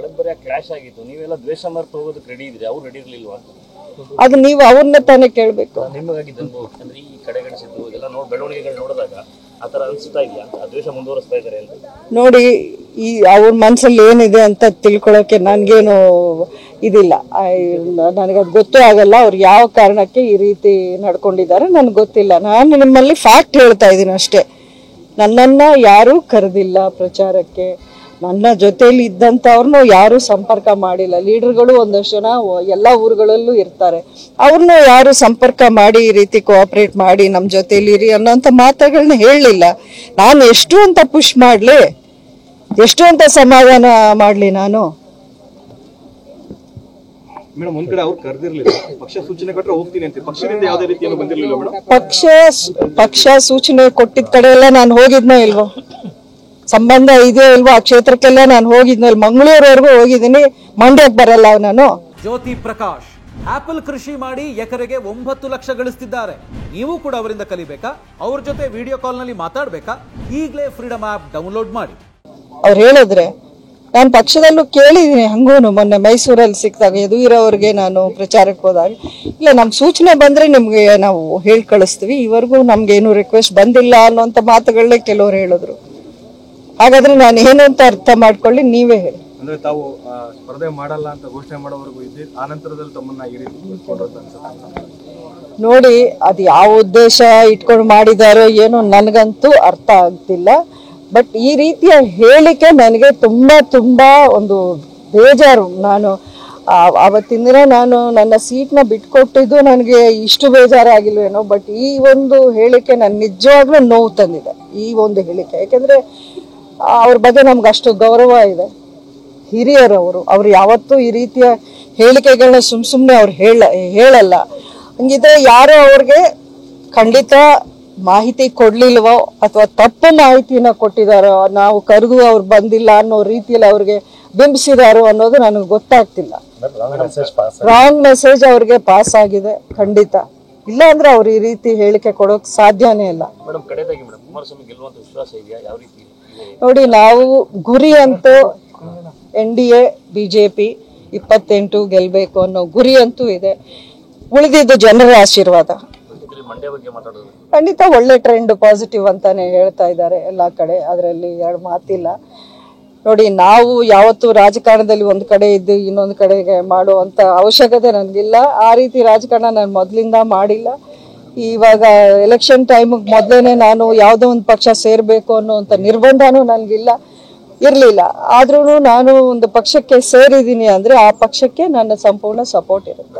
ಕಳೆದ ಬಾರಿ ಕ್ಲಾಶ್ ಆಗಿತ್ತು, ನೀವೆಲ್ಲ ದ್ವೇಷ ಮರೆತು ಹೋಗೋದಕ್ಕೆ ರೆಡಿ ಇದ್ರಿ, ಅವ್ರು ರೆಡಿ ಇರ್ಲಿಲ್ವಾ? ಅದು ನೀವು ಅವ್ರನ್ನ ತಾನೇ ಕೇಳಬೇಕು. ನಿಮಗಾಗಿದ್ದು ಅಂದ್ರೆ ಈ ಕಡೆಗಣಿಸಿದ್ದು ಎಲ್ಲ ಬೆಳವಣಿಗೆಗಳು ನೋಡಿದಾಗ ಆತರ ಅನ್ಸುತ್ತಾ ಇದೆಯಾ ಅಂತ, ದ್ವೇಷ ಮುಂದುವರಿಸ್ತಾ ಇದ್ದಾರೆ ಅಂತ? ನೋಡಿ, ಈ ಅವ್ರ ಮನಸ್ಸಲ್ಲಿ ಏನಿದೆ ಅಂತ ತಿಳ್ಕೊಳ್ಳೋಕೆ ನನಗೇನು ಇದಿಲ್ಲ. ನನಗದು ಗೊತ್ತೂ ಆಗಲ್ಲ ಅವ್ರು ಯಾವ ಕಾರಣಕ್ಕೆ ಈ ರೀತಿ ನಡ್ಕೊಂಡಿದ್ದಾರೆ ನನಗೆ ಗೊತ್ತಿಲ್ಲ. ನಾನು ನಿಮ್ಮಲ್ಲಿ ಫ್ಯಾಕ್ಟ್ ಹೇಳ್ತಾ ಇದ್ದೀನಿ ಅಷ್ಟೇ. ನನ್ನನ್ನು ಯಾರೂ ಕರೆದಿಲ್ಲ ಪ್ರಚಾರಕ್ಕೆ, ನನ್ನ ಜೊತೆಯಲ್ಲಿ ಇದ್ದಂಥವ್ರನ್ನೂ ಯಾರೂ ಸಂಪರ್ಕ ಮಾಡಿಲ್ಲ. ಲೀಡರ್ಗಳು ಒಂದಷ್ಟು ಜನ ಎಲ್ಲ ಊರುಗಳಲ್ಲೂ ಇರ್ತಾರೆ, ಅವ್ರನ್ನೂ ಯಾರು ಸಂಪರ್ಕ ಮಾಡಿ ಈ ರೀತಿ ಕೋಆಪ್ರೇಟ್ ಮಾಡಿ ನಮ್ಮ ಜೊತೆಯಲ್ಲಿ ಇರಿ ಅನ್ನೋಂಥ ಮಾತುಗಳನ್ನ ಹೇಳಲಿಲ್ಲ. ನಾನು ಎಷ್ಟು ಅಂತ ಪುಷ್ ಮಾಡಲಿ, ಎಷ್ಟು ಅಂತ ಸಮಾಧಾನ ಮಾಡಲಿ ನಾನು? ಮೇಡಮ್, ಒಂದ್ ಕಡೆ ಅವ್ರು ಕರೆದಿರ್ಲಿಲ್ಲ, ಪಕ್ಷ ಸೂಚನೆ ಕೊಟ್ಟರೆ ಹೋಗ್ತೀನಿ ಅಂತ, ಪಕ್ಷದಿಂದ ಯಾವುದೇ ರೀತಿಯನ್ನು ಬಂದಿರಲಿಲ್ಲ ಮೇಡಮ್. ಪಕ್ಷ ಸೂಚನೆ ಕೊಟ್ಟಿದ್ದ ಕಡೆ ಎಲ್ಲ ನಾನು ಹೋಗಿದ್ನೋ ಇಲ್ವೋ, ಸಂಬಂಧ ಇದೆಯೋ ಇಲ್ವೋ, ಆ ಕ್ಷೇತ್ರಕ್ಕೆಲ್ಲ ನಾನು ಹೋಗಿದ್ನೋ ಇಲ್ಲ, ಮಂಗಳೂರವರೆಗೂ ಹೋಗಿದ್ದೀನಿ, ಮಂಡ್ಯಕ್ಕೆ ಬರಲ್ಲ ನಾನು. ಜ್ಯೋತಿ ಪ್ರಕಾಶ್ ಆಪಲ್ ಕೃಷಿ ಮಾಡಿ ಎಕರೆಗೆ 9 ಲಕ್ಷ ಗಳಿಸ್ತಿದ್ದಾರೆ. ನೀವು ಕೂಡ ಅವರಿಂದ ಕಲಿಬೇಕಾ? ಅವ್ರ ಜೊತೆ ವಿಡಿಯೋ ಕಾಲ್ ನಲ್ಲಿ ಮಾತಾಡ್ಬೇಕಾ? ಈಗಲೇ ಫ್ರೀಡಮ್ ಆಪ್ ಡೌನ್ಲೋಡ್ ಮಾಡಿ. ಅವ್ರು ಹೇಳಿದ್ರೆ ನಾನು ಪಕ್ಷದಲ್ಲೂ ಕೇಳಿದ್ದೀನಿ. ಹಂಗೂನು ಮೊನ್ನೆ ಮೈಸೂರಲ್ಲಿ ಸಿಕ್ಕಿದಾಗ ಯದುವೀರವ್ರಿಗೆ ನಾನು ಪ್ರಚಾರಕ್ಕೆ ಹೋದಾಗ, ಇಲ್ಲ ನಮ್ಮ ಸೂಚನೆ ಬಂದರೆ ನಿಮಗೆ ನಾವು ಹೇಳಿ ಕಳಿಸ್ತೀವಿ, ಈವರೆಗೂ ನಮಗೇನು ರಿಕ್ವೆಸ್ಟ್ ಬಂದಿಲ್ಲ ಅನ್ನೋಂಥ ಮಾತುಗಳನ್ನೇ ಕೆಲವರು ಹೇಳಿದ್ರು. ಹಾಗಾದ್ರೆ ನಾನು ಏನು ಅಂತ ಅರ್ಥ ಮಾಡ್ಕೊಳ್ಳಿ, ನೀವೇ ಹೇಳಿ. ಅಂದ್ರೆ ತಾವು ಸ್ಪರ್ಧೆ ಮಾಡಲ್ಲ ಅಂತ ಘೋಷಣೆ ಮಾಡೋವರೆಗೂ ಇದ್ದಿ, ಆ ನಂತರದಲ್ಲಿ ತಮ್ಮನ್ನ ಈ ರೀತಿ ನೋಡಿ, ಅದು ಯಾವ ಉದ್ದೇಶ ಇಟ್ಕೊಂಡು ಮಾಡಿದಾರೋ ಏನೋ ನನಗಂತೂ ಅರ್ಥ ಆಗ್ತಿಲ್ಲ. ಬಟ್ ಈ ರೀತಿಯ ಹೇಳಿಕೆ ನನಗೆ ತುಂಬಾ ಒಂದು ಬೇಜಾರು. ನಾನು ಆವತ್ತಿನ ದಿನ ನಾನು ನನ್ನ ಸೀಟ್ನ ಬಿಟ್ಕೊಟ್ಟಿದ್ದು ನನಗೆ ಇಷ್ಟು ಬೇಜಾರಾಗಿಲ್ವೇನೋ, ಬಟ್ ಈ ಒಂದು ಹೇಳಿಕೆ ನನ್ನ ನಿಜವಾಗ್ಲೂ ನೋವು ತಂದಿದೆ. ಈ ಒಂದು ಹೇಳಿಕೆ ಯಾಕೆಂದರೆ ಅವ್ರ ಬಗ್ಗೆ ನಮ್ಗೆ ಅಷ್ಟು ಗೌರವ ಇದೆ, ಹಿರಿಯರು ಅವ್ರು ಯಾವತ್ತೂ ಈ ರೀತಿಯ ಹೇಳಿಕೆಗಳನ್ನ ಸುಮ್ಮನೆ ಅವ್ರು ಹೇಳಲ್ಲ. ಹಂಗಿದ್ರೆ ಯಾರೋ ಅವ್ರಿಗೆ ಖಂಡಿತ ಮಾಹಿತಿ ಕೊಡ್ಲಿಲ್ವೋ ಅಥವಾ ತಪ್ಪು ಮಾಹಿತಿನ ಕೊಟ್ಟಿದಾರೋ, ನಾವು ಕರೆದು ಅವ್ರು ಬಂದಿಲ್ಲ ಅನ್ನೋ ರೀತಿಯಲ್ಲಿ ಅವ್ರಿಗೆ ಬಿಂಬಿಸಿದಾರೋ ಅನ್ನೋದು ನನಗೆ ಗೊತ್ತಾಗ್ತಿಲ್ಲ. ರಾಂಗ್ ಮೆಸೇಜ್ ಅವ್ರಿಗೆ ಪಾಸ್ ಆಗಿದೆ ಖಂಡಿತ. ಇಲ್ಲ ಅಂದ್ರೆ ಅವ್ರು ಈ ರೀತಿ ಹೇಳಿಕೆ ಕೊಡೋಕೆ ಸಾಧ್ಯನೇ ಇಲ್ಲ. ನೋಡಿ, ನಾವು ಗುರಿ ಅಂತೂ NDA BJP 28 ಗೆಲ್ಬೇಕು ಅನ್ನೋ ಗುರಿ ಅಂತೂ ಇದೆ. ಉಳಿದಿದ್ದು ಜನರ ಆಶೀರ್ವಾದ. ಖಂಡಿತ ಒಳ್ಳೆ ಟ್ರೆಂಡ್, ಪಾಸಿಟಿವ್ ಅಂತಾನೆ ಹೇಳ್ತಾ ಇದ್ದಾರೆ ಎಲ್ಲ ಕಡೆ, ಅದರಲ್ಲಿ ಎರಡು ಮಾತಿಲ್ಲ. ನೋಡಿ, ನಾವು ಯಾವತ್ತು ರಾಜಕಾರಣದಲ್ಲಿ ಒಂದು ಕಡೆ ಇದ್ದು ಇನ್ನೊಂದು ಕಡೆಗೆ ಮಾಡುವಂತ ಅವಶ್ಯಕತೆ ನನಗಿಲ್ಲ. ಆ ರೀತಿ ರಾಜಕಾರಣ ನಾನು ಮೊದಲಿಂದ ಮಾಡಿಲ್ಲ. ಇವಾಗ ಎಲೆಕ್ಷನ್ ಟೈಮಿಗೆ ಮೊದಲೇನೆ ನಾನು ಯಾವುದೋ ಒಂದು ಪಕ್ಷ ಸೇರ್ಬೇಕು ಅನ್ನೋಂಥ ನಿರ್ಬಂಧನೂ ನನಗಿಲ್ಲ, ಇರಲಿಲ್ಲ. ಆದ್ರೂ ನಾನು ಒಂದು ಪಕ್ಷಕ್ಕೆ ಸೇರಿದ್ದೀನಿ ಅಂದ್ರೆ ಆ ಪಕ್ಷಕ್ಕೆ ನನ್ನ ಸಂಪೂರ್ಣ ಸಪೋರ್ಟ್ ಇರುತ್ತೆ.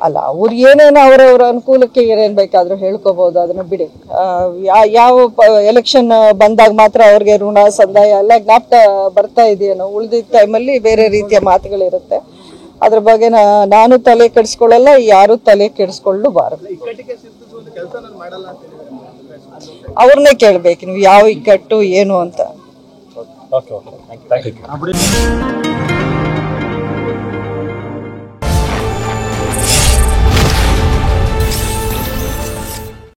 ಅಲ್ಲ, ಅವ್ರು ಏನೇನು ಅವರವರ ಅನುಕೂಲಕ್ಕೆ ಏನೇನ್ ಬೇಕಾದ್ರೂ ಹೇಳ್ಕೋಬಹುದು, ಅದನ್ನ ಬಿಡಿ. ಯಾವ ಎಲೆಕ್ಷನ್ ಬಂದಾಗ ಮಾತ್ರ ಅವ್ರಿಗೆ ಋಣ ಸಂದಾಯ ಎಲ್ಲ ಜ್ಞಾಪಕ ಬರ್ತಾ ಇದೆಯೇನೋ, ಉಳಿದಿದ್ದ ಟೈಮಲ್ಲಿ ಬೇರೆ ರೀತಿಯ ಮಾತುಗಳಿರುತ್ತೆ. ಅದ್ರ ಬಗ್ಗೆ ನಾನು ತಲೆ ಕೆಡಿಸ್ಕೊಳ್ಳಲ್ಲ, ಯಾರು ತಲೆ ಕೆಡಿಸ್ಕೊಳ್ಳಬಾರದು. ಅವ್ರನ್ನೇ ಕೇಳ್ಬೇಕು ನೀವು ಯಾವ ಇಕ್ಕಟ್ಟು ಏನು ಅಂತ.